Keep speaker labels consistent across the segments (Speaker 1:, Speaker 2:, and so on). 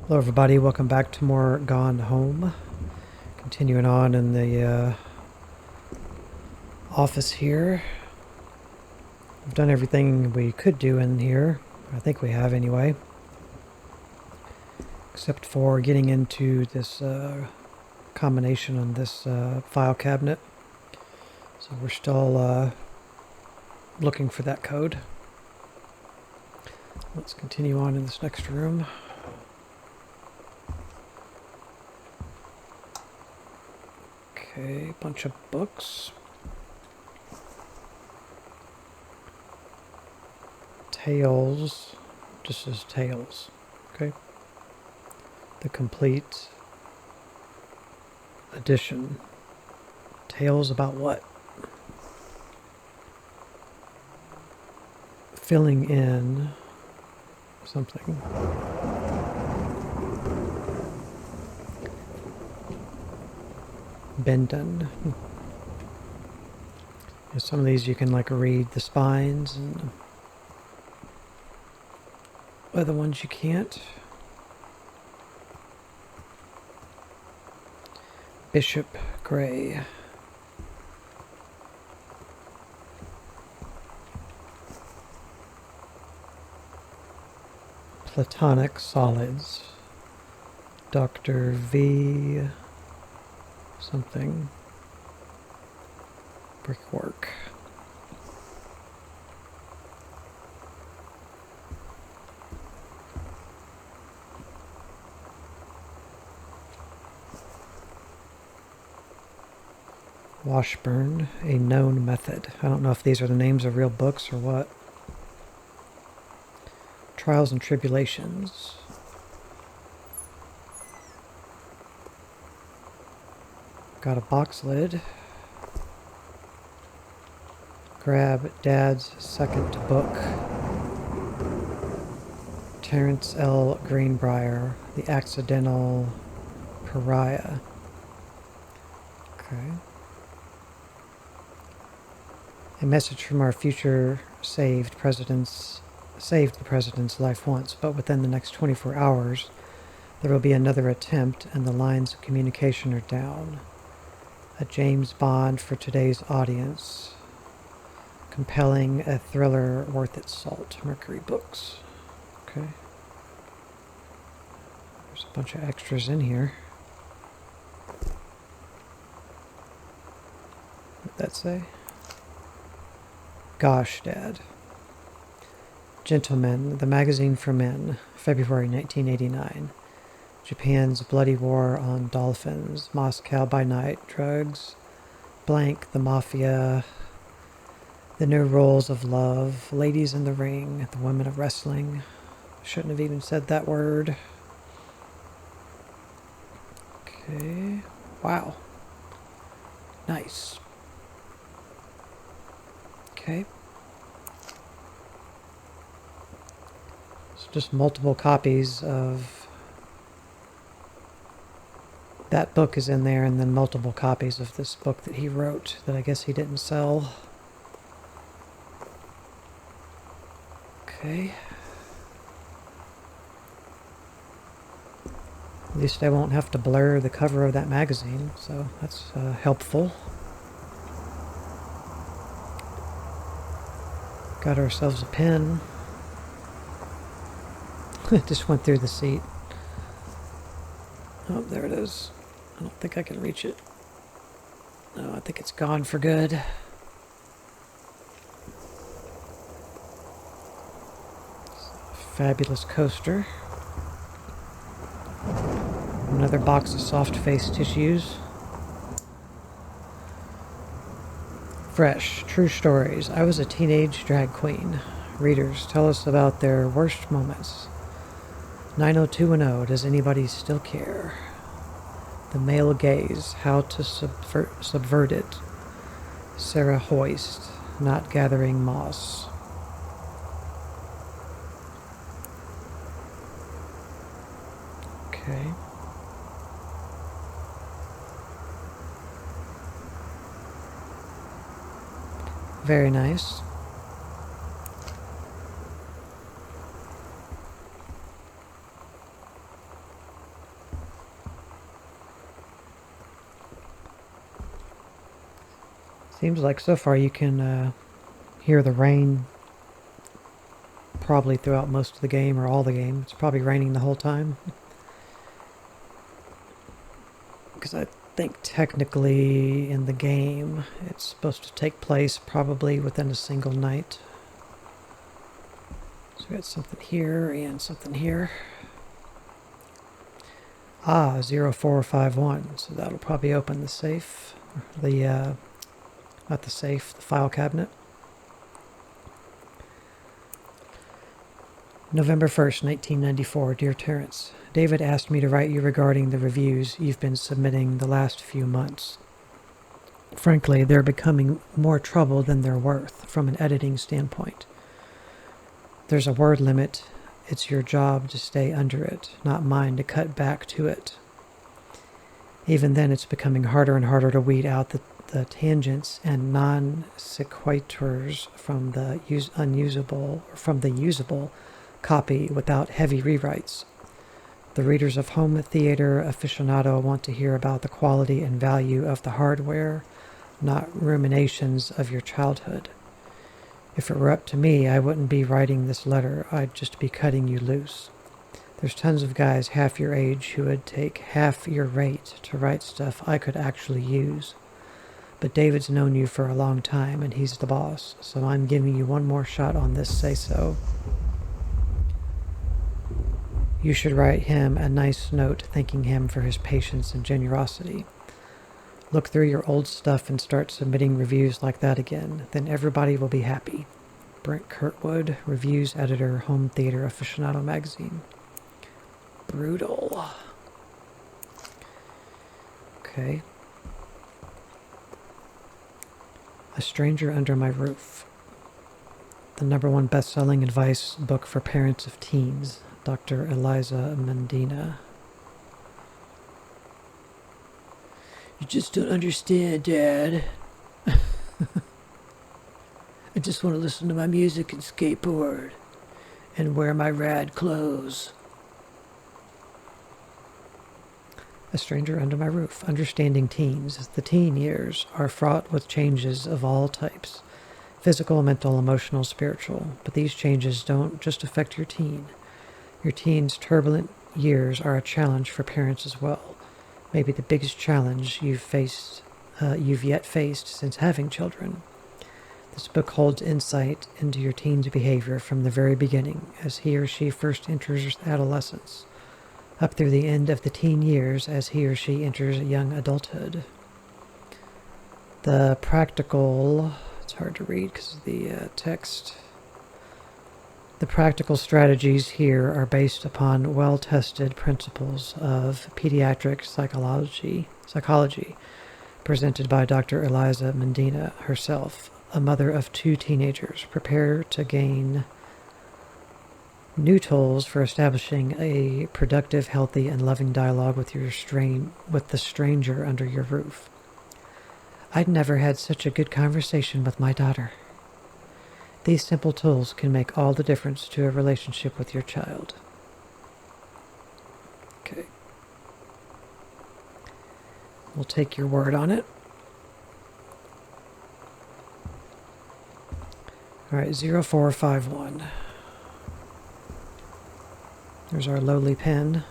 Speaker 1: Hello, everybody. Welcome back to more Gone Home. Continuing on in the office here. We've done everything we could do in here. I think we have anyway. Except for getting into this combination on this file cabinet. So we're still looking for that code. Let's continue on in this next room. Okay, bunch of books. Tales, just as Tales, okay? The complete edition. Tales about what? Filling in something. Benton. Some of these you can like read the spines, and other ones you can't. Bishop Gray. Platonic solids. Dr. V. Something. Brickwork. Washburn, a known method. I don't know if these are the names of real books or what. Trials and Tribulations. Got a box lid. Grab Dad's second book. Terence L. Greenbrier, The Accidental Pariah. Okay. A message from our future saved the president's life once, but within the next 24 hours, there will be another attempt and the lines of communication are down. A James Bond for today's audience. Compelling, a thriller worth its salt. Mercury Books. Okay. There's a bunch of extras in here. What'd that say? Gosh, Dad. Gentlemen, the magazine for men, February 1989. Japan's bloody war on dolphins, Moscow by night, drugs, blank, the mafia, the new roles of love, ladies in the ring, the women of wrestling. Shouldn't have even said that word. Okay. Wow. Nice. Okay. So just multiple copies of that book is in there, and then multiple copies of this book that he wrote that I guess he didn't sell. Okay. At least I won't have to blur the cover of that magazine, so that's helpful. Got ourselves a pen. It just went through the seat. Oh, there it is. I don't think I can reach it. No, I think it's gone for good. Fabulous coaster. Another box of soft face tissues. Fresh, true stories. I was a teenage drag queen. Readers, tell us about their worst moments. 90210, does anybody still care? The male gaze, how to subvert it. Sarah Hoist, not gathering moss. Okay. Very nice. Seems like so far you can hear the rain probably throughout most of the game or all the game. It's probably raining the whole time. Because I think technically in the game it's supposed to take place probably within a single night. So we got something here and something here. 0451. So that'll probably open the safe. Not the safe, the file cabinet. November 1st, 1994. Dear Terrence, David asked me to write you regarding the reviews you've been submitting the last few months. Frankly, they're becoming more trouble than they're worth from an editing standpoint. There's a word limit. It's your job to stay under it, not mine to cut back to it. Even then, it's becoming harder and harder to weed out the tangents and non sequiturs from the usable copy without heavy rewrites. The readers of Home Theater Aficionado want to hear about the quality and value of the hardware, not ruminations of your childhood. If it were up to me, I wouldn't be writing this letter. I'd just be cutting you loose. There's tons of guys half your age who would take half your rate to write stuff I could actually use. But David's known you for a long time, and he's the boss, so I'm giving you one more shot on this say-so. You should write him a nice note thanking him for his patience and generosity. Look through your old stuff and start submitting reviews like that again. Then everybody will be happy. Brent Kurtwood, Reviews Editor, Home Theater Aficionado Magazine. Brutal. Okay. A Stranger Under My Roof. The #1 best-selling advice book for parents of teens. Dr. Eliza Medina. You just don't understand, Dad. I just want to listen to my music and skateboard and wear my rad clothes. A Stranger Under My Roof. Understanding teens. The teen years are fraught with changes of all types. Physical, mental, emotional, spiritual. But these changes don't just affect your teen. Your teen's turbulent years are a challenge for parents as well. Maybe the biggest challenge you've yet faced since having children. This book holds insight into your teen's behavior from the very beginning, as he or she first enters adolescence, up through the end of the teen years as he or she enters young adulthood. The practical, it's hard to read because of the text. The practical strategies here are based upon well-tested principles of pediatric psychology presented by Dr. Eliza Medina herself, a mother of 2 teenagers. Prepare to gain new tools for establishing a productive, healthy, and loving dialogue with the stranger under your roof. I'd never had such a good conversation with my daughter. These simple tools can make all the difference to a relationship with your child. Okay. We'll take your word on it. All right, 0451. There's our lowly pen.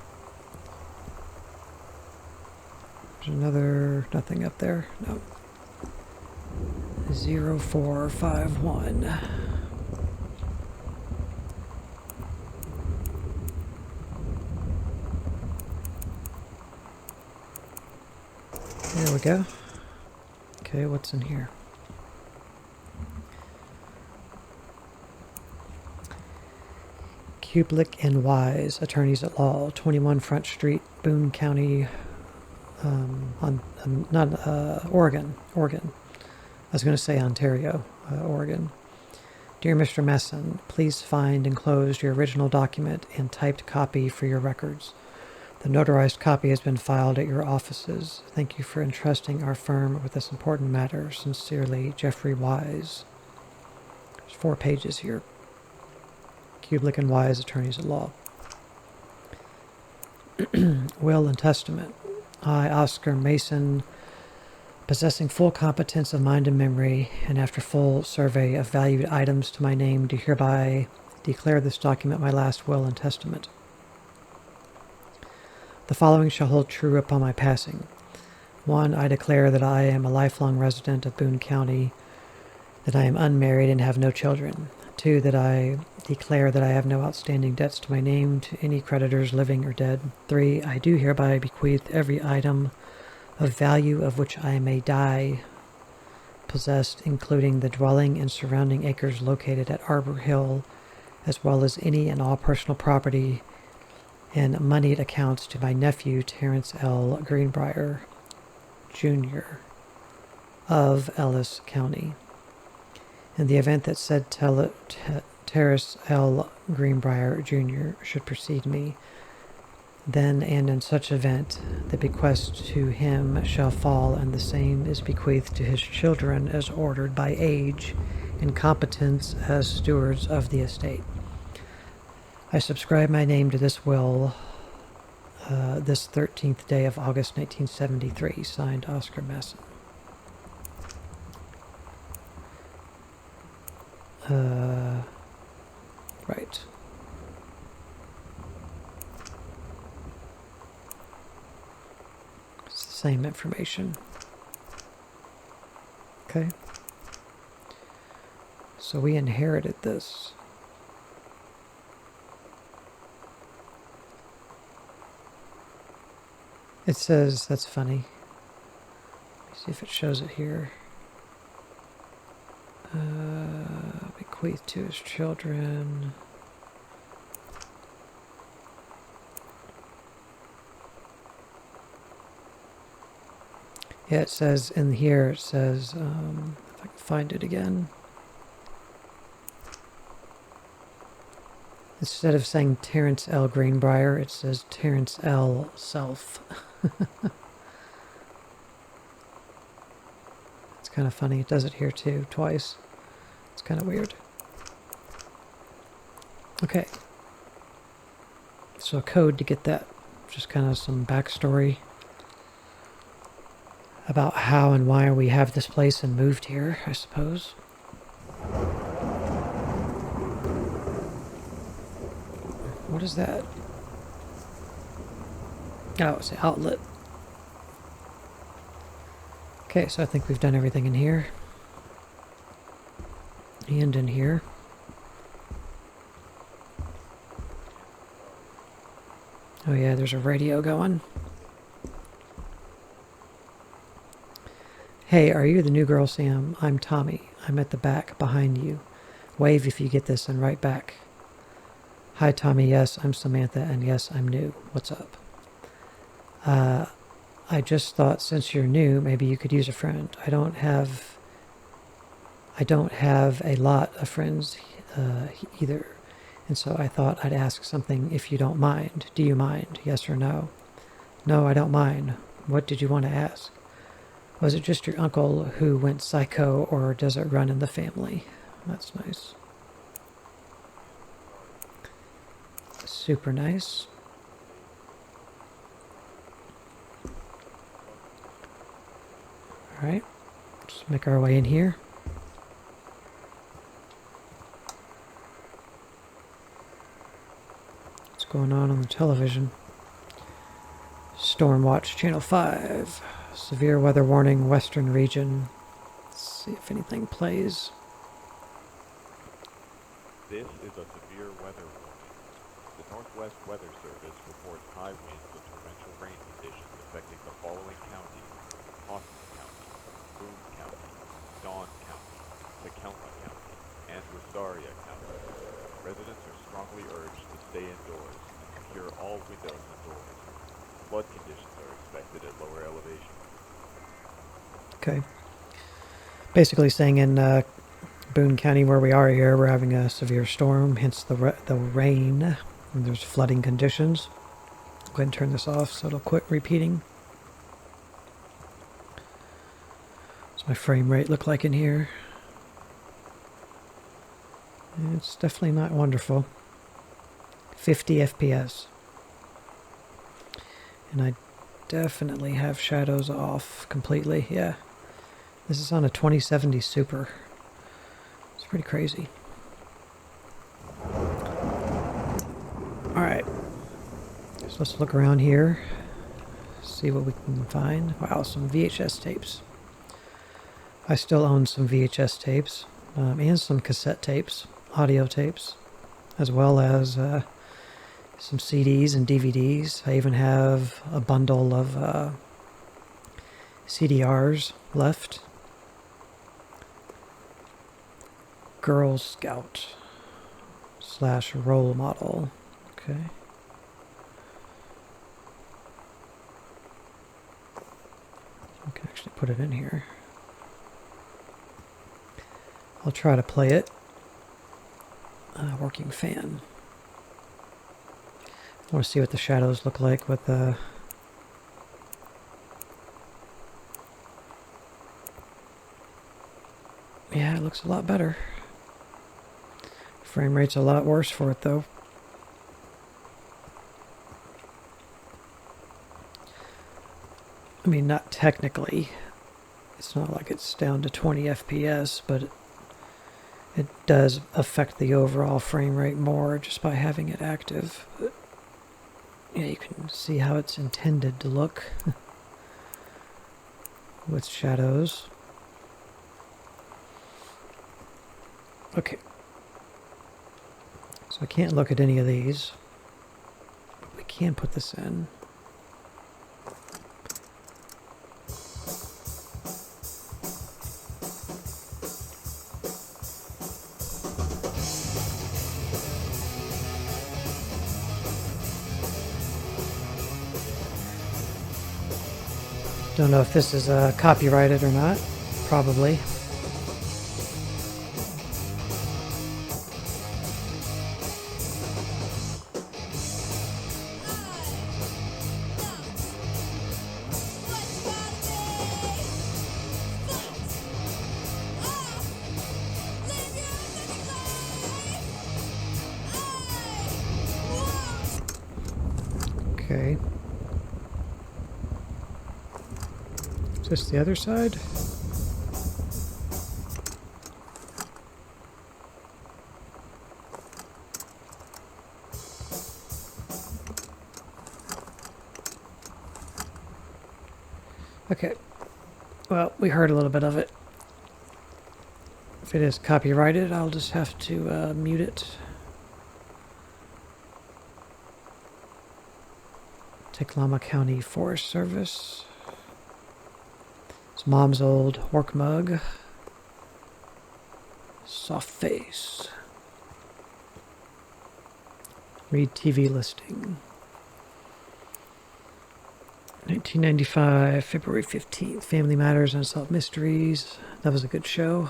Speaker 1: There's nothing up there. No. 0451. There we go. Okay, what's in here? Kublik and Wise, attorneys at law, 21 Front Street, Boone County, Oregon. I was going to say Ontario, Oregon. Dear Mr. Messon, please find enclosed your original document and typed copy for your records. The notarized copy has been filed at your offices. Thank you for entrusting our firm with this important matter. Sincerely, Jeffrey Wise. There's 4 pages here. Kublik and Wise, attorneys at law. Will and Testament. I, Oscar Mason Possessing full competence of mind and memory, and after full survey of valued items to my name, do hereby declare this document my last will and testament. The following shall hold true upon my passing. 1. I declare that I am a lifelong resident of Boone County, that I am unmarried and have no children. 2. That I declare that I have no outstanding debts to my name to any creditors living or dead. 3. I do hereby bequeath every item of value of which I may die possessed, including the dwelling and surrounding acres located at Arbor Hill, as well as any and all personal property and moneyed accounts to my nephew, Terrence L. Greenbrier, Jr. of Ellis County. In the event that said Terrence L. Greenbrier, Jr. should precede me, then and in such event, the bequest to him shall fall, and the same is bequeathed to his children as ordered by age and competence as stewards of the estate. I subscribe my name to this will this 13th day of August 1973, signed Oscar Masson. Right. It's the same information. Okay. So we inherited this. It says, that's funny. Let me see if it shows it here. Bequeath to his children. Yeah, it says in here, it says, if I can find it again. Instead of saying Terrence L. Greenbrier, it says Terrence L. Self. It's kind of funny. It does it here too, twice. It's kind of weird. Okay. So a code to get that. Just kind of some backstory about how and why we have this place and moved here, I suppose. What is that? Oh, it's the outlet. Okay, so I think we've done everything in here. And in here. Oh yeah, there's a radio going. Hey, are you the new girl, Sam? I'm Tommy. I'm at the back, behind you. Wave if you get this and write back. Hi, Tommy. Yes, I'm Samantha, and yes, I'm new. What's up? I just thought since you're new, maybe you could use a friend. I don't have a lot of friends either, and so I thought I'd ask something if you don't mind. Do you mind? Yes or no? No, I don't mind. What did you want to ask? Was it just your uncle who went psycho, or does it run in the family? That's nice. Super nice. All right, just make our way in here. What's going on the television? Stormwatch Channel 5. Severe weather warning, Western region. Let's see if anything plays.
Speaker 2: This is a severe weather warning. The Northwest Weather Service reports high winds and torrential rain conditions affecting the following counties: Austin County, Boone County, Dawn County, Tacoma County, and Wistaria County. Residents are strongly urged to stay indoors and secure all windows and doors. Flood conditions are expected at lower elevation.
Speaker 1: Okay. Basically saying in Boone County, where we are here, we're having a severe storm, hence the rain, and there's flooding conditions. Go ahead and turn this off so it'll quit repeating. What's my frame rate look like in here? It's definitely not wonderful. 50 FPS. And I definitely have shadows off completely, yeah. This is on a 2070 Super. It's pretty crazy. Alright. So let's look around here. See what we can find. Wow, some VHS tapes. I still own some VHS tapes. And some cassette tapes. Audio tapes. As well as some CDs and DVDs. I even have a bundle of CDRs left. Girl Scout / role model. Okay. I can actually put it in here. I'll try to play it. Working fan. I want to see what the shadows look like with the... Yeah, it looks a lot better. Frame rate's a lot worse for it though. I mean, not technically. It's not like it's down to 20 FPS, but it does affect the overall frame rate more just by having it active. But yeah, you can see how it's intended to look with shadows. Okay. So I can't look at any of these, but we can put this in. Don't know if this is copyrighted or not. Probably. Okay. Is this the other side? Okay. Well, we heard a little bit of it. If it is copyrighted, I'll just have to mute it. Tucklama County Forest Service. It's Mom's old work mug. Soft face. Read TV listing. 1995, February 15th. Family Matters, Unsolved Mysteries. That was a good show.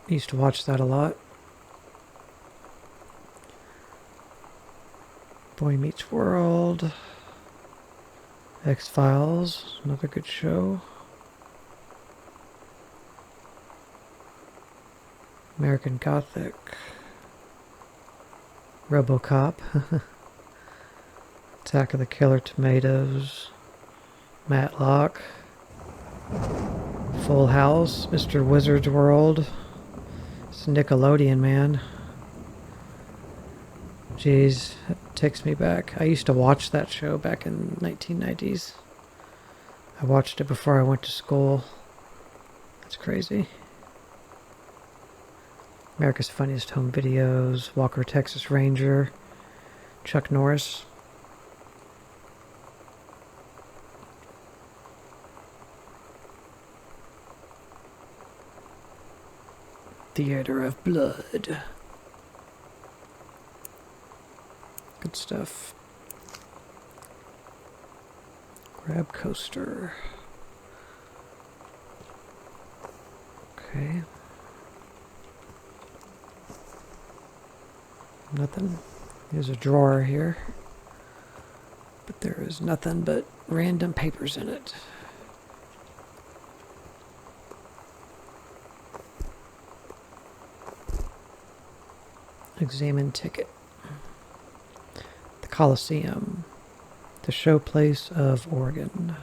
Speaker 1: I used to watch that a lot. Boy Meets World. X-Files, another good show. American Gothic. RoboCop. Attack of the Killer Tomatoes. Matlock. Full House. Mr. Wizard's World. It's Nickelodeon, man. Jeez, that takes me back. I used to watch that show back in the 1990s. I watched it before I went to school. That's crazy. America's Funniest Home Videos. Walker, Texas Ranger. Chuck Norris. Theater of Blood. Good stuff. Grab coaster. Okay. Nothing. There's a drawer here. But there is nothing but random papers in it. Examine ticket. The Coliseum. The showplace of Oregon.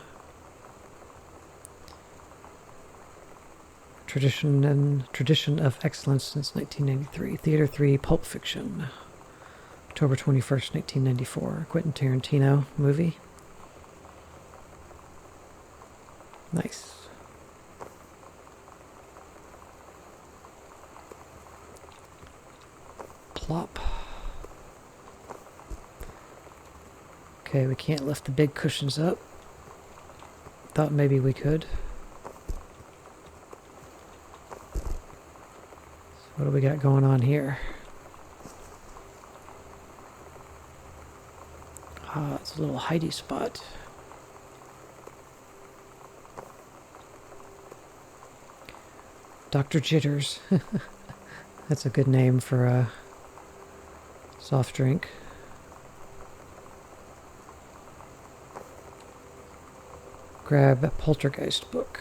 Speaker 1: Tradition of excellence since 1993. Theater 3, Pulp Fiction. October 21st, 1994. Quentin Tarantino movie. Nice. Plop. Okay, we can't lift the big cushions up. Thought maybe we could. So what do we got going on here? Ah, it's a little hidey spot. Dr. Jitters. That's a good name for a soft drink. Grab Poltergeist book.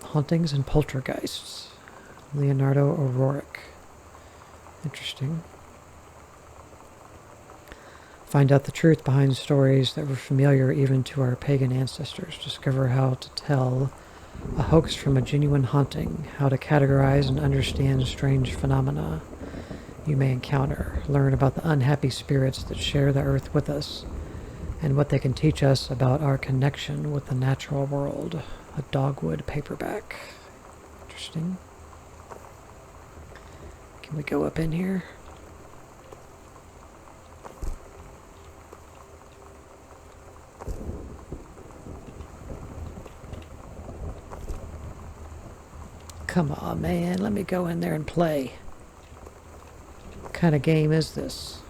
Speaker 1: Hauntings and Poltergeists. Leonardo O'Rourke. Interesting. Find out the truth behind stories that were familiar even to our pagan ancestors. Discover how to tell a hoax from a genuine haunting. How to categorize and understand strange phenomena you may encounter. Learn about the unhappy spirits that share the earth with us and what they can teach us about our connection with the natural world. A Dogwood paperback. Interesting. Can we go up in here? Come on, man. Let me go in there and play. What kind of game is this?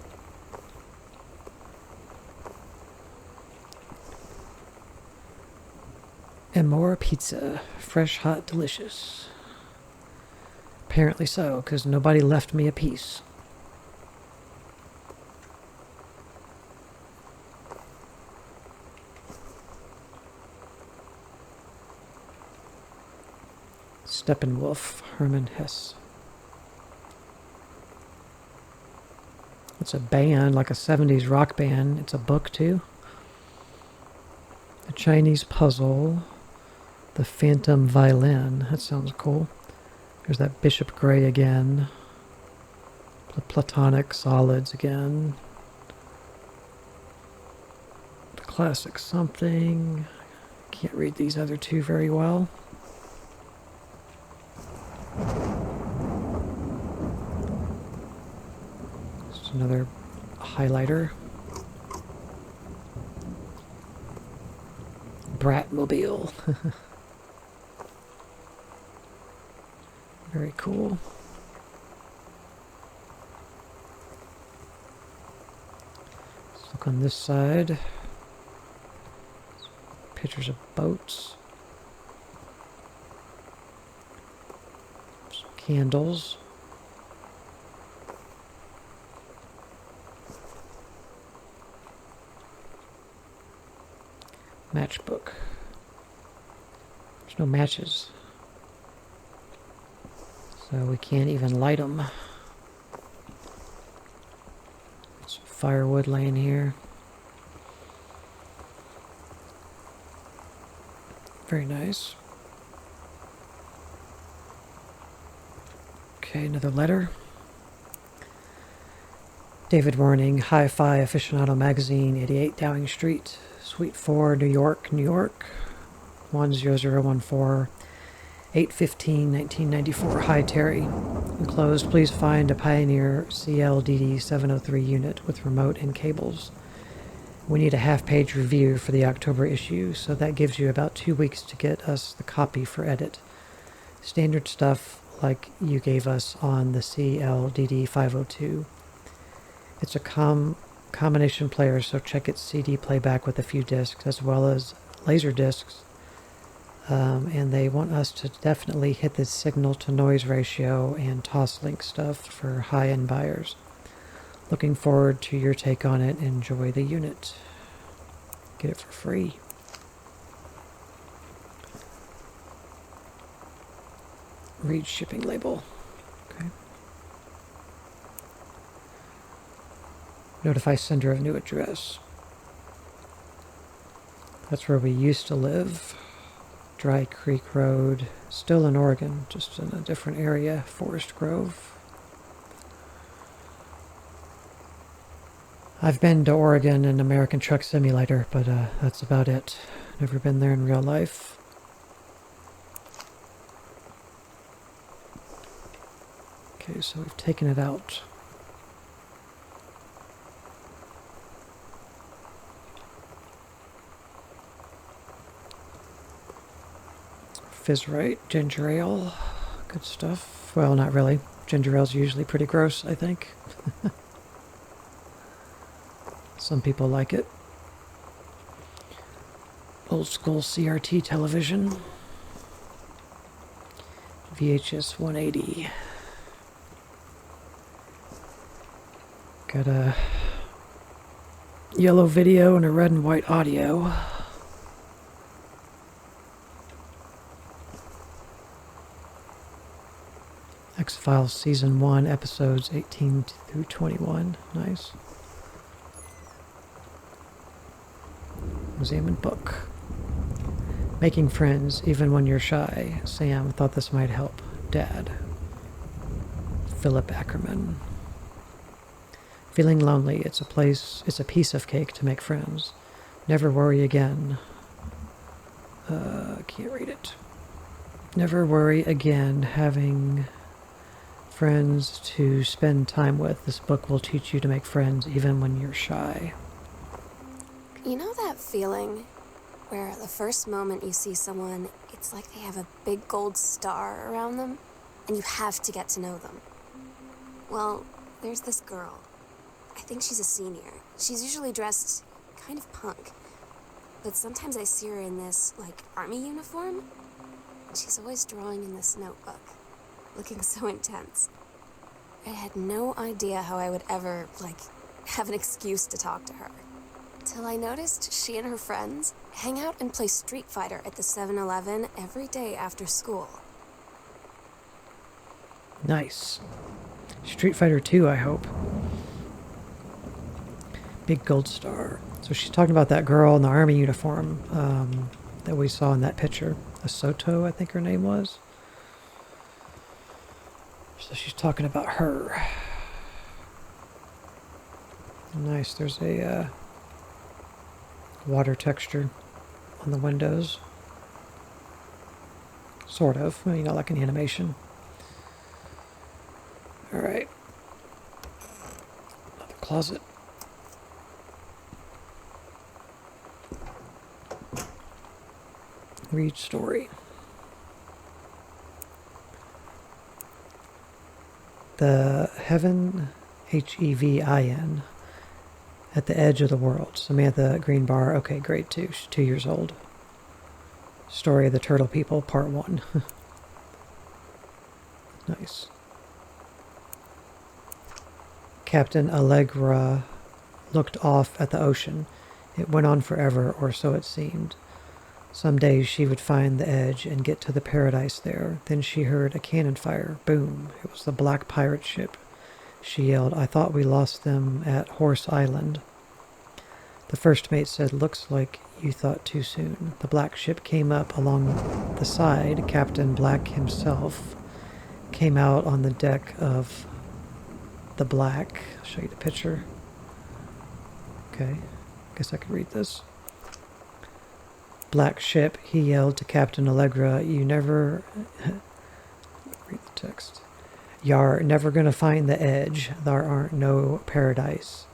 Speaker 1: Amore pizza. Fresh, hot, delicious. Apparently so, because nobody left me a piece. Steppenwolf, Hermann Hesse. It's a band, like a 70s rock band. It's a book, too. A Chinese puzzle. The Phantom Violin. That sounds cool. There's that Bishop Gray again. The Platonic Solids again. The Classic Something. Can't read these other two very well. Just another highlighter. Bratmobile. Very cool. Let's look on this side. Pictures of boats. Some candles. Matchbook. There's no matches. So we can't even light them. Some firewood laying here. Very nice. Okay, another letter. David Warning, Hi-Fi Aficionado Magazine, 88 Downing Street, Suite 4, New York, New York, 10014, 8/15/1994. Hi, Terry. Enclosed, please find a Pioneer CLDD 703 unit with remote and cables. We need a half-page review for the October issue, so that gives you about 2 weeks to get us the copy for edit. Standard stuff like you gave us on the CLDD 502. It's a combination player, so check its CD playback with a few discs as well as laser discs. And they want us to definitely hit the signal to noise ratio and toslink stuff for high-end buyers. Looking forward to your take on it. Enjoy the unit. Get it for free. Read shipping label. Okay. Notify sender of new address. That's where we used to live. Dry Creek Road. Still in Oregon, just in a different area. Forest Grove. I've been to Oregon in American Truck Simulator, but that's about it. Never been there in real life. Okay, so we've taken it out. Fizzrite, ginger ale, good stuff. Well, not really. Ginger ale's usually pretty gross, I think. Some people like it. Old school CRT television. VHS 180. Got a yellow video and a red and white audio. X-Files Season 1, Episodes 18 through 21. Nice. Museum and book. Making friends even when you're shy. Sam thought this might help. Dad. Philip Ackerman. Feeling lonely. It's a piece of cake to make friends. Never worry again. Can't read it. Never worry again. Having friends to spend time with. This book will teach you to make friends even when you're shy.
Speaker 3: You know that feeling where the first moment you see someone, it's like they have a big gold star around them, and you have to get to know them? Well, there's this girl. I think she's a senior. She's usually dressed kind of punk, but sometimes I see her in this, army uniform, and she's always drawing in this notebook, looking so intense. I had no idea how I would ever, have an excuse to talk to her. Till I noticed she and her friends hang out and play Street Fighter at the 7-Eleven every day after school.
Speaker 1: Nice. Street Fighter 2, I hope. Big gold star. So she's talking about that girl in the army uniform that we saw in that picture. Asoto, I think her name was. So she's talking about her. Nice. There's a water texture on the windows. Sort of. Like an animation. Alright. Another closet. Read story. The Heaven, Hevin, at the edge of the world. Samantha Greenbar, okay, grade 2. She's 2 years old. Story of the Turtle People, part 1. Nice. Captain Allegra looked off at the ocean. It went on forever, or so it seemed. Some days she would find the edge and get to the paradise there. Then she heard a cannon fire. Boom. It was the black pirate ship. She yelled, "I thought we lost them at Horse Island." The first mate said, "Looks like you thought too soon." The black ship came up along the side. Captain Black himself came out on the deck of the Black. I'll show you the picture. Okay. Guess I could read this. Black ship, he yelled to Captain Allegra, "You never..." read the text. "Y'are never gonna find the edge. There aren't no paradise.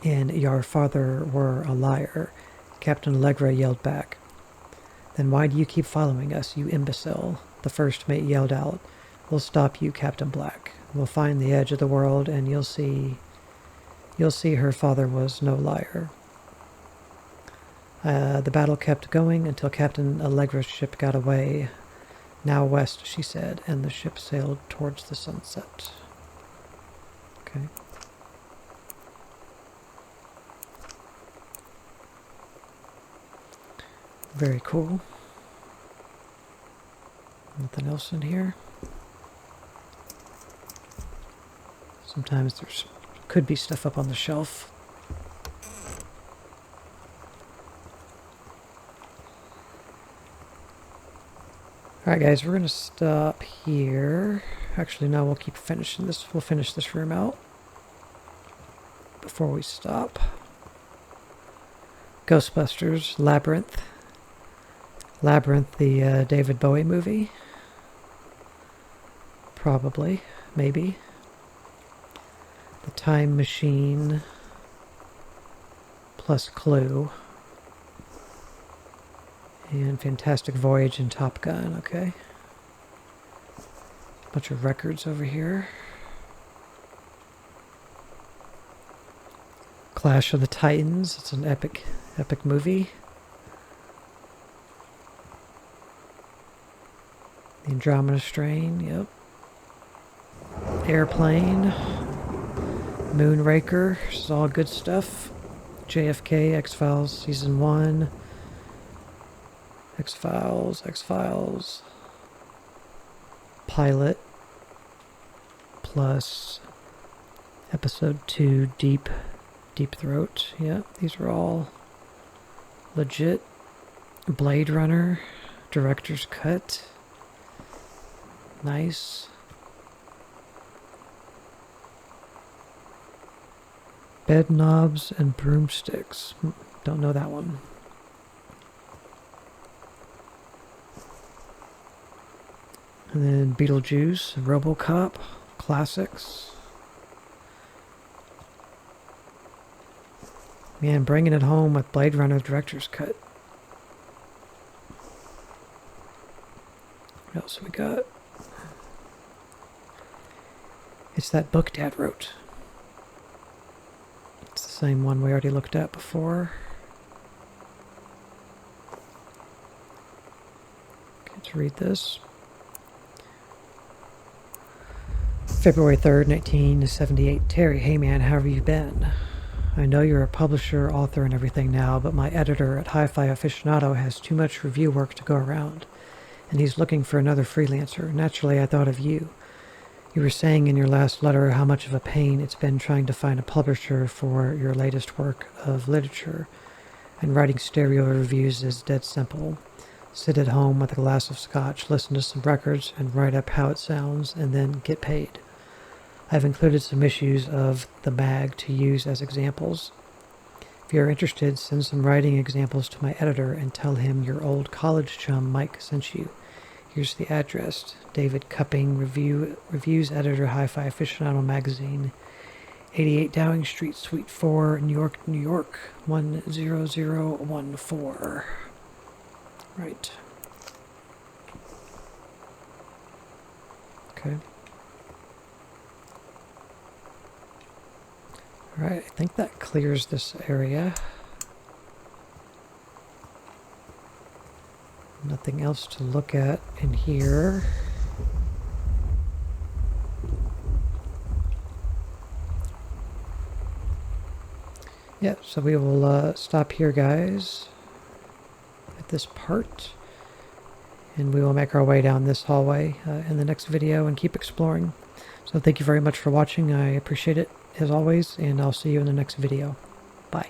Speaker 1: And your father were a liar." Captain Allegra yelled back. "Then why do you keep following us, you imbecile?" The first mate yelled out. "We'll stop you, Captain Black. We'll find the edge of the world, and you'll see her father was no liar." The battle kept going until Captain Allegra's ship got away. "Now west," she said, and the ship sailed towards the sunset. Okay. Very cool. Nothing else in here. Sometimes there's could be stuff up on the shelf. Alright guys, we're going to stop here. Actually, no, we'll keep finishing this. We'll finish this room out before we stop. Ghostbusters, Labyrinth. Labyrinth, the David Bowie movie. Probably, maybe. The Time Machine plus Clue. And Fantastic Voyage and Top Gun, okay. Bunch of records over here. Clash of the Titans, it's an epic movie. The Andromeda Strain, yep. Airplane. Moonraker, this is all good stuff. JFK, X-Files Season 1. X-Files. Pilot. Plus Episode 2, Deep Throat. Yeah, these are all legit. Blade Runner. Director's Cut. Nice. Bed Knobs and Broomsticks. Don't know that one. And then Beetlejuice, RoboCop, classics. Man, bringing it home with Blade Runner Director's Cut. What else we got? It's that book Dad wrote. It's the same one we already looked at before. Let's read this. February 3rd, 1978. Terry, hey man, how have you been? I know you're a publisher, author, and everything now, but my editor at Hi-Fi Aficionado has too much review work to go around, and he's looking for another freelancer. Naturally, I thought of you. You were saying in your last letter how much of a pain it's been trying to find a publisher for your latest work of literature, and writing stereo reviews is dead simple. Sit at home with a glass of scotch, listen to some records, and write up how it sounds, and then get paid. I've included some issues of the mag to use as examples. If you're interested, send some writing examples to my editor and tell him your old college chum Mike sent you. Here's the address. David Cupping, Reviews Editor, Hi-Fi Aficionado Magazine, 88 Downing Street, Suite 4, New York, New York, 10014. Right. Okay. Alright, I think that clears this area. Nothing else to look at in here. Yeah, so we will stop here, guys, at this part. And we will make our way down this hallway in the next video and keep exploring. So thank you very much for watching. I appreciate it, as always, and I'll see you in the next video. Bye.